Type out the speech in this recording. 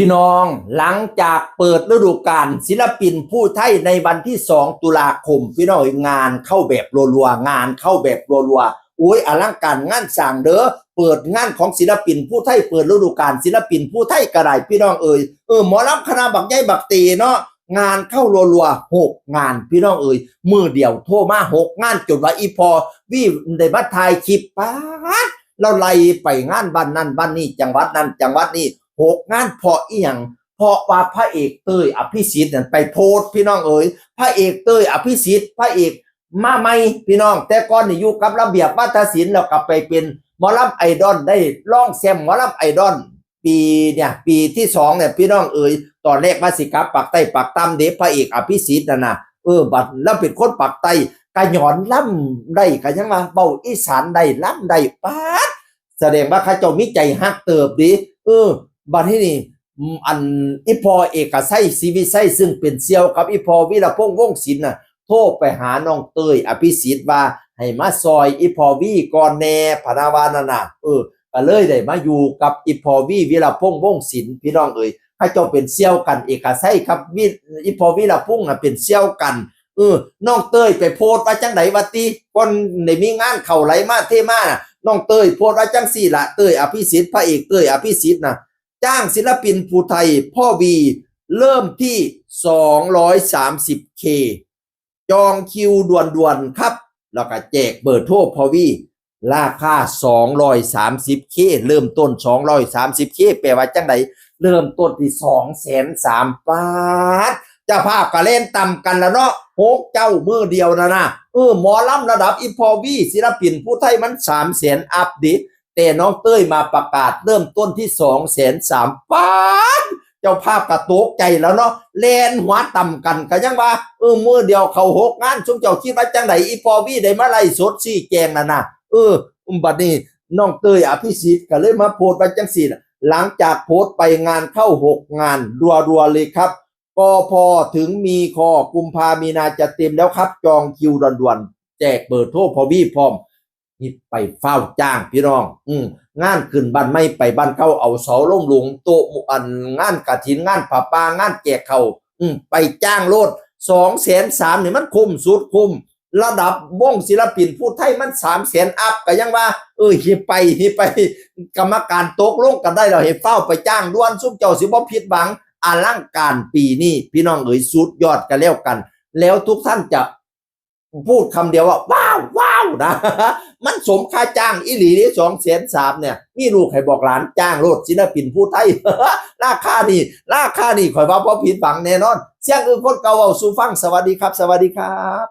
พี่น้องหลังจากเปิดฤดูกาลศิลปินผู้ไทยในวันที่2 ตุลาคมพี่น้องงานเข้าแบบรัวๆงานเข้าแบบรัวๆโอ้ยอลังการงานสร้างเด้อเปิดงานของศิลปินผู้ไทยเปิดฤดูกาลศิลปินผู้ไทยกระไรพี่น้องหมอลำคณะบักใหญ่บักตีเนาะงานเข้ารัวๆ6 งานพี่น้องมือเดียวโทรมา6 งานจนว่าอีพอวิได้มาถ่ายคลิปป๊าดเราไล่ไปงานบ้านนั้นบ้านนี้จังหวัดนั้นจังหวัดนี้6 งานเพราะอีหยังเพราะว่าพระเอกเต้ยอภิสิทธิ์นั่นไปโพสพี่น้องพระเอกเต้ยอภิสิทธิ์พระเอกมาใหม่พี่น้องแต่ก่อนนี่อยู่กับระเบียบวัฒนศิลป์แล้วก็ไปเป็นหมอลำไอดอลได้ร้องแซมหมอลำไอดอลปีที่2เนี่ยพี่น้องตอนแรกมาสิกับปักใต้ปักตำเด็กพระเอกอภิสิทธิ์นั่นน่ะบัดแล้วเป็นคนปักใต้กะหย่อนล่ำได้กะยังว่าเบาอีสานได้ล่ำได้ป๊าดแสดงว่าเขาเจ้ามีใจฮักเติบดีบัดที่นี่อันอีพอเอกชัยศรีวิชัยซึ่งเป็นเสี่ยวกับอีพอวีรพงษ์วงศ์ศิลป์น่ะโทรไปหาน้องเต้ยอภิสิทธิ์ว่าให้มาซอยอีพอวีก่อนแน่พนาวานั่นน่ะก็เลยได้มาอยู่กับอีพอวีวีรพงษ์วงศ์ศิลป์พี่น้องเขาเจ้าเป็นเสี่ยวกันเอกชัยครับอีพอวีรพงษ์น่ะเป็นเสี่ยวกันน้องเต้ยไปโพสต์ว่าจังไดว่าติก่อนได้มีงานเข้าไหลมาเทมาน่ะน้องเต้ยโพสต์ว่าจังซี่ล่ะเต้ยอภิสิทธิ์พระเอกเต้ยอภิสิทธิ์น่ะจ้างศิลปินผู้ไทยพ่อวีเริ่มที่ 230K จองคิวด่วนๆครับแล้วก็แจกเบอร์โทรพ่อวีราคา 230K เริ่มต้น 230K แปลว่าจังไดเริ่มต้นที่230,000 บาทเจ้าภาพก็เล่นต่ำกันแล้วเนาะ6 เจ้ามือเดียวนะหมอลำระดับอีพอวีศิลปินผู้ไทยมัน300,000อัพดิแต่น้องเต้ยมาประกาศเริ่มต้นที่230,000 บาทเจ้าภาพกระตกใจแล้วเนาะแลนหัวต่ำกันก็ยังว่ามือเดียวเขา6 งานชุมเจ้าคิดว่าจังไดอีพอวีได้มาไล่สดซี่แจงนะบัดนี้น้องเต้ยอภิสิทธิ์ก็เลยมาโพสต์ว่าจังซี่หลังจากโพสต์ไปงานเข้า6 งานรัวๆเลยครับก็พอถึงมีคอกุมภามีนาจะเต็มแล้วครับจองคิวด่วนๆแจกเบอร์โทรพอวีพร้อมนี่ไปเฝ้าจ้างพี่น้องงานขึ้นบ้านไม่ไปบ้านเข้าเอาเสาลงหลวงโตอันงานกฐินงานผ้าป่างานแจกเขาไปจ้างโลด230,000นี่มันคุ้มสุดคุ้มระดับวงศิลปินผู้ไทยมัน300,000อัพก็ยังว่าหิไปกรรมการตกลงกันได้แล้วให้เฝ้าไปจ้างด่วนซุมเจ้าสิบ่ผิดหวังอลังการปีนี้พี่น้องสุดยอดกันแล้วกันแล้วทุกท่านจะพูดคำเดียวว่าว้าวนะมันสมค่าจ้างอีหลีนี่230,000เนี่ยมีลูกให้บอกหลานจ้างโลดศิลปินผู้ไทย ราคานี่ข่อยว่าบ่ผิดหวังแน่นอนเสียงคนเก่าเว้าสู่ฟังสวัสดีครับ